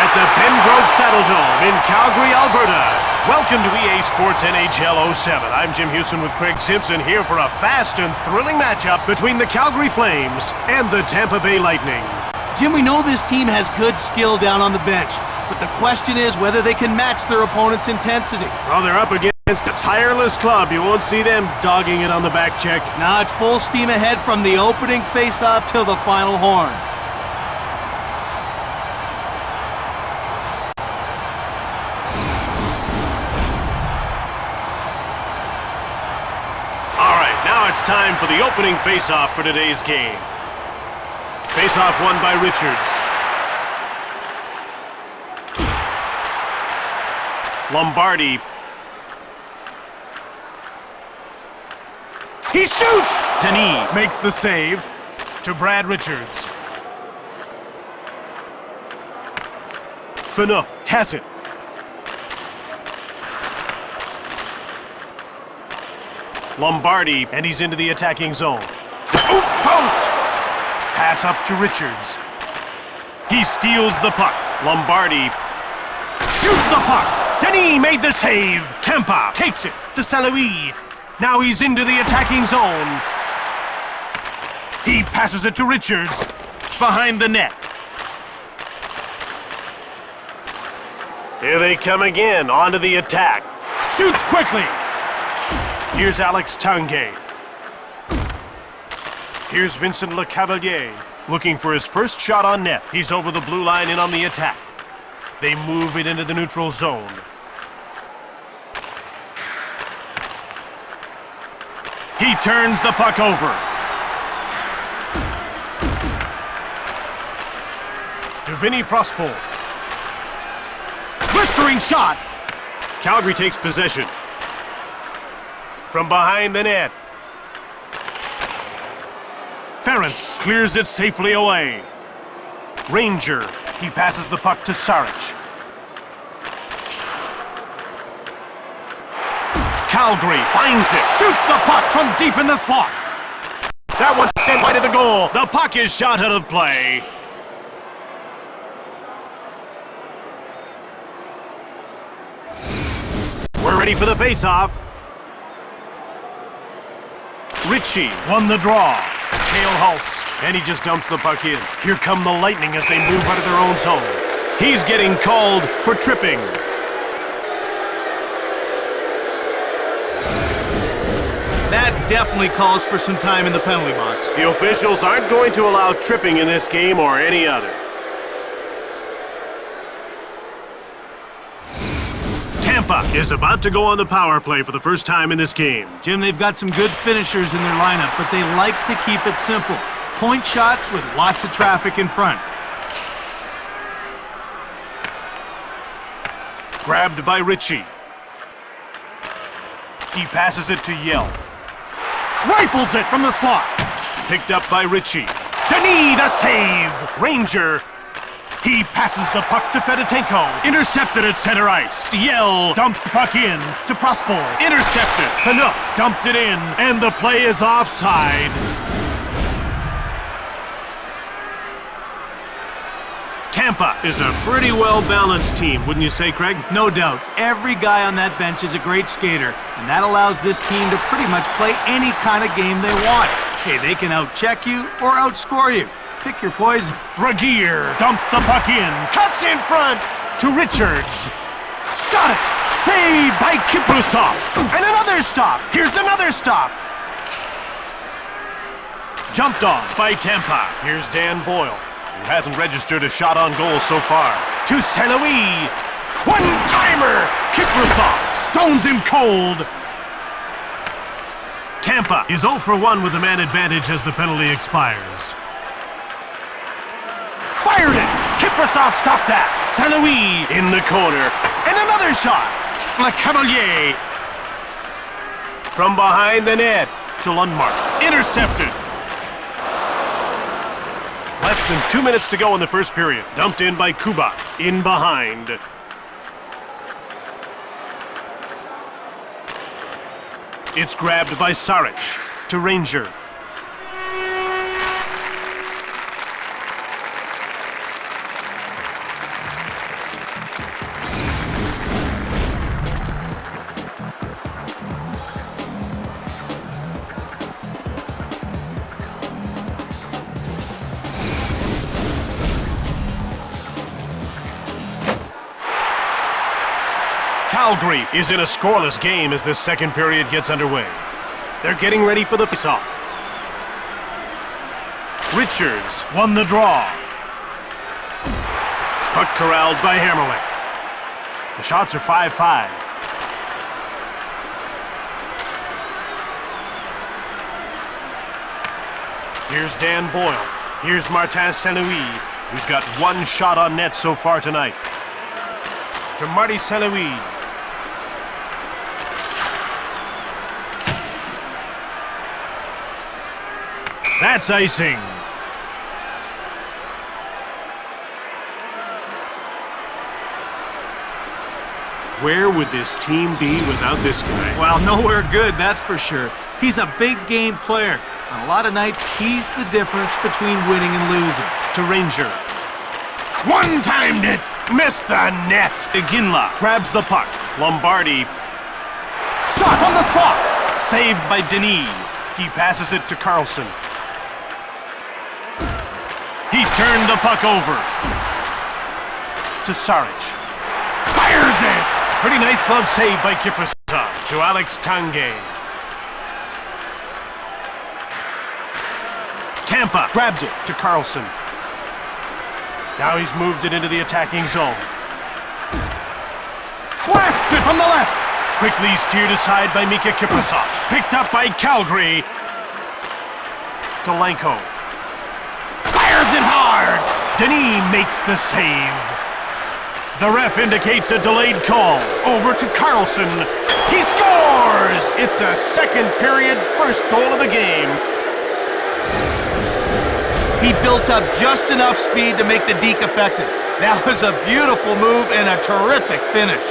at the Pengrove Saddledome in Calgary, Alberta. Welcome to EA Sports NHL 07. I'm Jim Houston with Craig Simpson here for a fast and thrilling matchup between the Calgary Flames and the Tampa Bay Lightning. Jim, we know this team has good skill down on the bench, but the question is whether they can match their opponent's intensity. Well, they're up against a tireless club. You won't see them dogging it on the back check. Now it's full steam ahead from the opening face-off till the final horn. All right, now it's time for the opening face-off for today's game. Face-off won by Richards. Lombardi. He shoots! Denis makes the save to Brad Richards. Phaneuf has it. Lombardi, and he's into the attacking zone. Oop, post! Pass up to Richards. He steals the puck. Lombardi shoots the puck. Denis made the save. Tampa takes it to St-Louis. Now he's into the attacking zone. He passes it to Richards. Behind the net. Here they come again, onto the attack. Shoots quickly. Here's Alex Tanguay. Here's Vincent Lecavalier, looking for his first shot on net. He's over the blue line and on the attack. They move it into the neutral zone. He turns the puck over. To Vinny Prospol. Blistering shot. Calgary takes possession. From behind the net. Ference clears it safely away. Ranger, he passes the puck to Saric. Calgary finds it, shoots the puck from deep in the slot. That one's sent wide of the goal. The puck is shot out of play. We're ready for the face-off. Ritchie won the draw. Cale Hulse, and he just dumps the puck in. Here come the Lightning as they move out of their own zone. He's getting called for tripping. That definitely calls for some time in the penalty box. The officials aren't going to allow tripping in this game or any other. Tampa is about to go on the power play for the first time in this game. Jim, they've got some good finishers in their lineup, but they like to keep it simple. Point shots with lots of traffic in front. Grabbed by Ritchie. He passes it to Yell. Rifles it from the slot. Picked up by Ritchie. Denis, the save! Ranger. He passes the puck to Fedotenko. Intercepted at center ice. Yell dumps the puck in to Prospol. Intercepted. Phaneuf dumped it in, and the play is offside. Tampa is a pretty well-balanced team, wouldn't you say, Craig? No doubt. Every guy on that bench is a great skater, and that allows this team to pretty much play any kind of game they want. Hey, they can out-check you or outscore you. Pick your poison. Dragier dumps the puck in. Cuts in front to Richards. Shot it. Saved by Kiprusov. And another stop. Here's another stop. Jumped on by Tampa. Here's Dan Boyle, who hasn't registered a shot on goal so far. To St-Louis. One-timer. Kiprusov stones him cold. Tampa is 0 for 1 with the man advantage as the penalty expires. Fired it! Kiprusov stopped that! St-Louis in the corner. And another shot! Lecavalier. From behind the net to Lundmark. Intercepted. Less than 2 minutes to go in the first period. Dumped in by Kuba. In behind. It's grabbed by Saric to Ranger. Calgary is in a scoreless game as this second period gets underway. They're getting ready for the face-off. Richards won the draw. Puck corralled by Hammerlick. The shots are 5-5. Here's Dan Boyle. Here's Martin Saint-Louis, who's got one shot on net so far tonight. To Marty Saint-Louis. That's icing. Where would this team be without this guy? Well, nowhere good, that's for sure. He's a big game player. On a lot of nights, he's the difference between winning and losing. To Ranger. One-timed it! Missed the net! Iginla grabs the puck. Lombardi. Shot on the slot! Saved by Denis. He passes it to Carlson. He turned the puck over. To Saric. Fires it! Pretty nice glove save by Kiprusoff. To Alex Tanguay. Tampa grabbed it to Carlson. Now he's moved it into the attacking zone. Blasts it from the left! Quickly steered aside by Mika Kiprusoff. Picked up by Calgary. To Lanko. Fires it hard! Denis makes the save. The ref indicates a delayed call. Over to Carlson. He scores! It's a second period first goal of the game. He built up just enough speed to make the deke effective. That was a beautiful move and a terrific finish.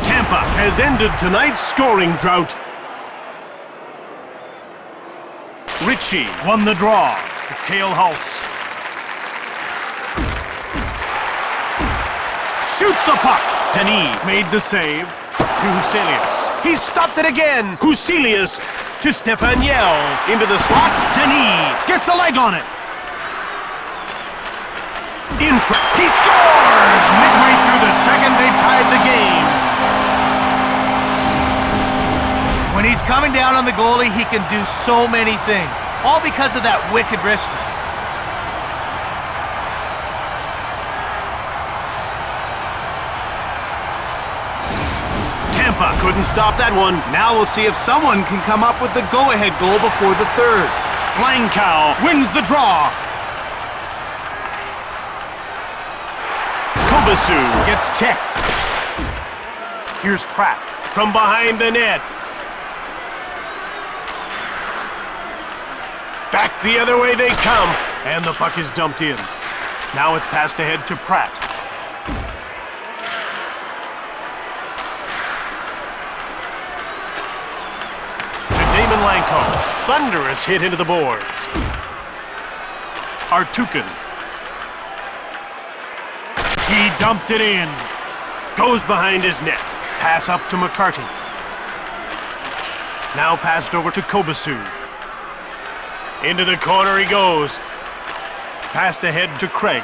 Tampa has ended tonight's scoring drought. Ritchie won the draw to Cale Hulse. Shoots the puck. Denis made the save. To Huselius. He stopped it again. Huselius to Stefaniel. Into the slot. Denis gets a leg on it. In front. He scores! Midway through the second, they tied the game. When he's coming down on the goalie, he can do so many things. All because of that wicked wrist. Tampa couldn't stop that one. Now we'll see if someone can come up with the go-ahead goal before the third. Langkow wins the draw. Kobasu gets checked. Here's Pratt from behind the net. Back the other way they come, and the puck is dumped in. Now it's passed ahead to Pratt. Damon Lanko, thunderous hit into the boards. Artukin. He dumped it in. Goes behind his net. Pass up to McCarty. Now passed over to Kobasu. Into the corner he goes. Passed ahead to Craig.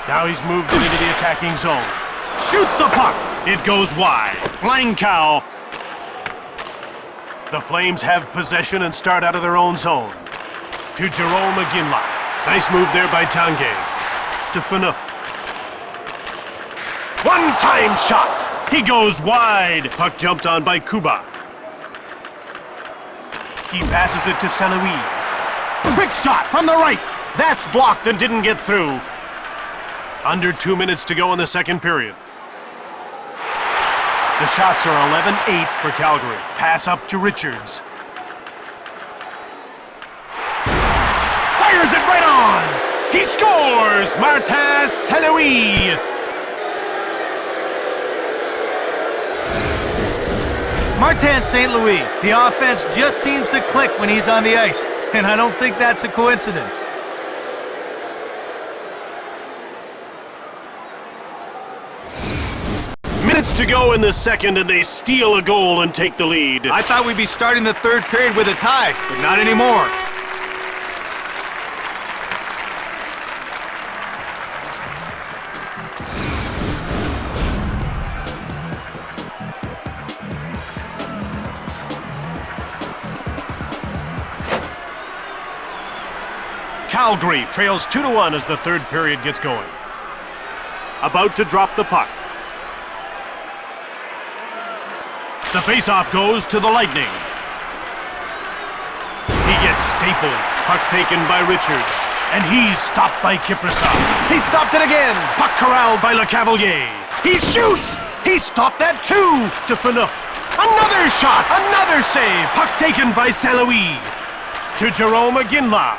Now he's moved it into the attacking zone. Shoots the puck. It goes wide. Langkow. The Flames have possession and start out of their own zone. To Jerome Iginla. Nice move there by Tanguay. To Phaneuf. One-time shot. He goes wide. Puck jumped on by Kuba. He passes it to Saint-Louis. Quick shot from the right. That's blocked and didn't get through. Under 2 minutes to go in the second period. The shots are 11-8 for Calgary. Pass up to Richards. Fires it right on! He scores! Martin Saint-Louis! Martin Saint-Louis, the offense just seems to click when he's on the ice, and I don't think that's a coincidence. Minutes to go in the second, and they steal a goal and take the lead. I thought we'd be starting the third period with a tie, but not anymore. Calgary trails 2-1 as the third period gets going. About to drop the puck. The faceoff goes to the Lightning. He gets stapled. Puck taken by Richards. And he's stopped by Kiprasov. He stopped it again. Puck corralled by Lecavalier. He shoots. He stopped that too. To Fanuc. Another shot. Another save. Puck taken by St. Louis. To Jerome Iginla.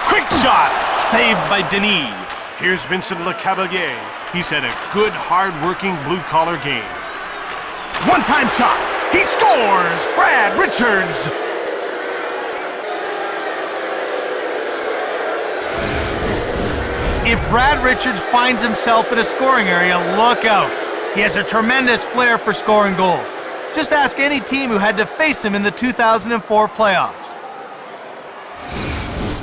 Quick shot. Saved by Denis. Here's Vincent Lecavalier. He's had a good, hard-working blue-collar game. One-time shot. He scores. Brad Richards. If Brad Richards finds himself in a scoring area, look out. He has a tremendous flair for scoring goals. Just ask any team who had to face him in the 2004 playoffs.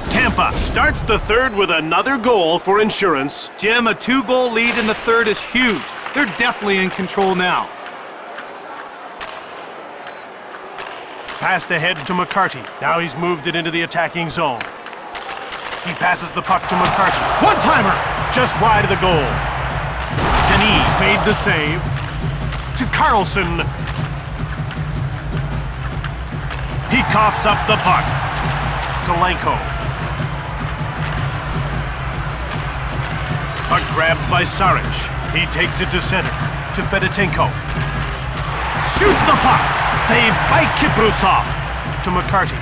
Tampa starts the third with another goal for insurance. Jim, a 2-goal lead in the third is huge. They're definitely in control now. Passed ahead to McCarty. Now he's moved it into the attacking zone. He passes the puck to McCarty. One-timer! Just wide of the goal. Denis made the save. To Carlson. He coughs up the puck. To Lanko. Puck grabbed by Saric. He takes it to center. To Fedotenko. Shoots the puck. Saved by Kiprasov. To McCarty.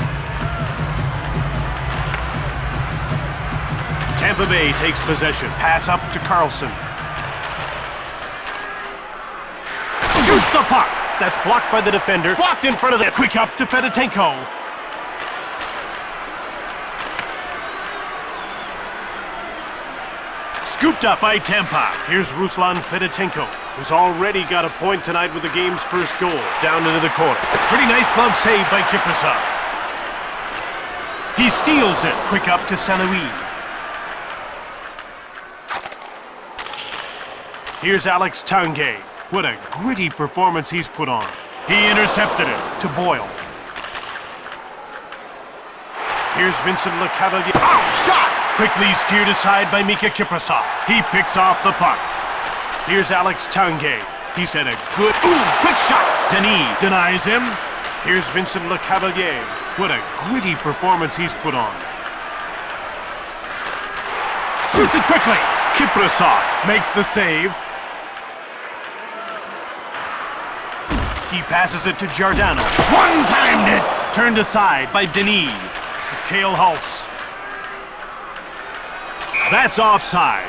Tampa Bay takes possession. Pass up to Carlson. Shoots the puck. That's blocked by the defender. Blocked in front of the quick up to Fedotenko. Scooped up by Tampa. Here's Ruslan Fedotenko, who's already got a point tonight with the game's first goal. Down into the corner. Pretty nice glove save by Kiprasov. He steals it. Quick up to St. Louis. Here's Alex Tanguay. What a gritty performance he's put on. He intercepted it to Boyle. Here's Vincent Lecavalier. Oh, shot! Quickly steered aside by Mika Kiprasov. He picks off the puck. Here's Alex Tanguay. He's had a good... Ooh, quick shot! Denis denies him. Here's Vincent Lecavalier. What a gritty performance he's put on. Shoots it quickly. Kiprasov makes the save. He passes it to Giordano. One-timed it! Turned aside by Denis. Cale Hulse. That's offside.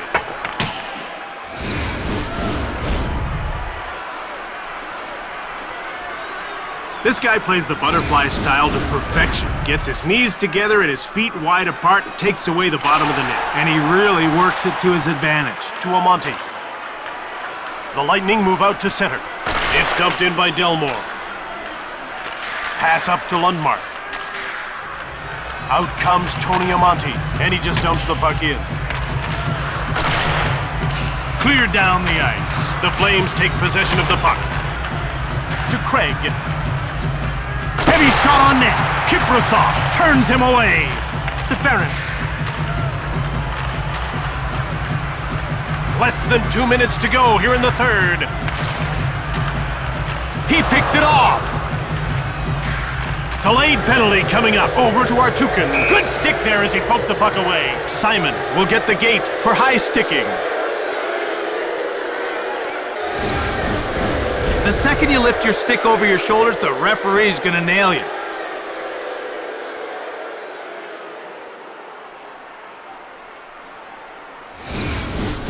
This guy plays the butterfly style to perfection. Gets his knees together and his feet wide apart and takes away the bottom of the net. And he really works it to his advantage. To Amonte. The Lightning move out to center. It's dumped in by Delmore. Pass up to Lundmark. Out comes Tony Amonte, and he just dumps the puck in. Cleared down the ice. The Flames take possession of the puck. To Craig. Heavy shot on net. Kiprasov turns him away. To Ference. Less than 2 minutes to go here in the third. He picked it off. Delayed penalty coming up. Over to Artukin. Good stick there as he poked the puck away. Simon will get the gate for high sticking. The second you lift your stick over your shoulders, the referee's gonna nail you.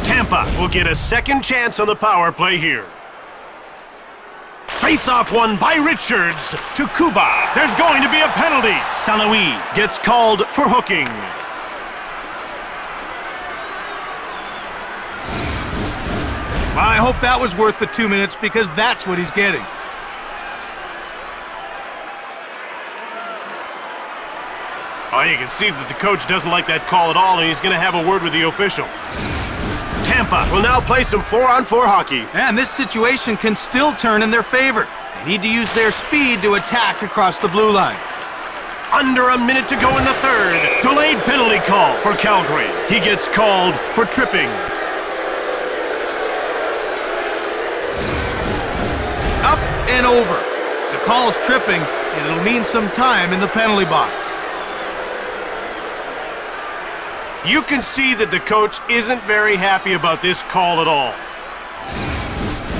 Tampa will get a second chance on the power play here. Face-off won by Richards to Kuba. There's going to be a penalty. St. Louis gets called for hooking. Well, I hope that was worth the 2 minutes because that's what he's getting. Oh, you can see that the coach doesn't like that call at all, and he's going to have a word with the official. Tampa will now play some 4-on-4 hockey. And this situation can still turn in their favor. They need to use their speed to attack across the blue line. Under a minute to go in the third. Delayed penalty call for Calgary. He gets called for tripping. Up and over. The call's tripping, and it'll mean some time in the penalty box. You can see that the coach isn't very happy about this call at all.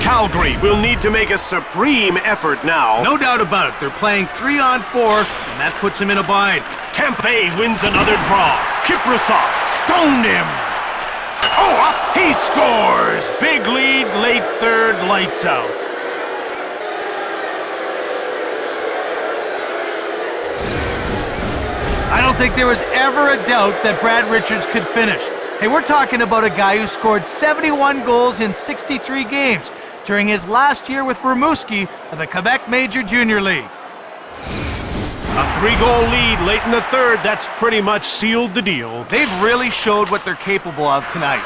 Calgary will need to make a supreme effort now. No doubt about it. They're playing 3-on-4, and that puts them in a bind. Tampa Bay wins another draw. Kiprasov stoned him. Oh, he scores! Big lead, late third, lights out. I don't think there was ever a doubt that Brad Richards could finish. Hey, we're talking about a guy who scored 71 goals in 63 games during his last year with Rimouski of the Quebec Major Junior League. A 3-goal lead late in the third, that's pretty much sealed the deal. They've really showed what they're capable of tonight.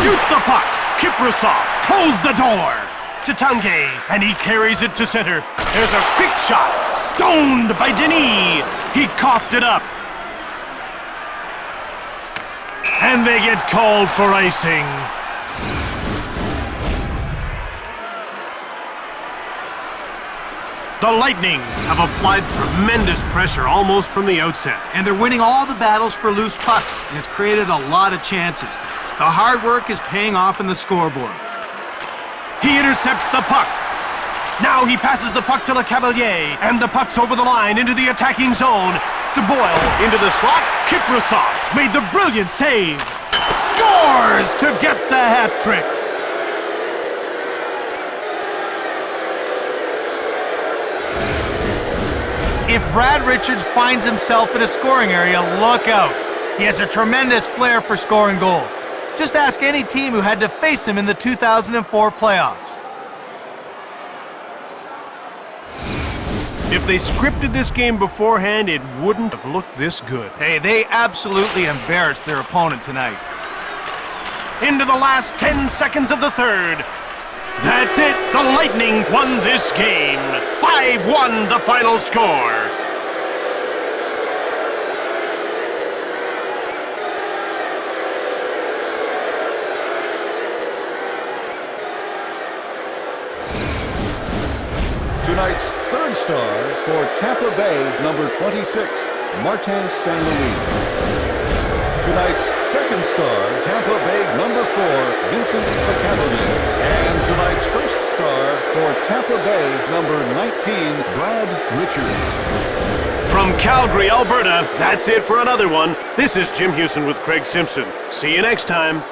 Shoots the puck. Kiprasov closed the door to Tanguay, and he carries it to center. There's a quick shot. Stoned by Denis. He coughed it up. And they get called for icing. The Lightning have applied tremendous pressure almost from the outset. And they're winning all the battles for loose pucks, and it's created a lot of chances. The hard work is paying off in the scoreboard. He intercepts the puck. Now he passes the puck to Le Cavalier, and the puck's over the line into the attacking zone. To Boyle, into the slot. Kiprasov made the brilliant save. Scores to get the hat trick. If Brad Richards finds himself in a scoring area, look out. He has a tremendous flair for scoring goals. Just ask any team who had to face him in the 2004 playoffs. If they scripted this game beforehand, it wouldn't have looked this good. Hey, they absolutely embarrassed their opponent tonight. Into the last 10 seconds of the third. That's it. The Lightning won this game. 5-1 the final score. Tonight's third star for Tampa Bay, number 26, Martin St. Louis. Tonight's second star, Tampa Bay, number 4, Vincent Lecavalier. And tonight's first star for Tampa Bay, number 19, Brad Richards. From Calgary, Alberta, that's it for another one. This is Jim Houston with Craig Simpson. See you next time.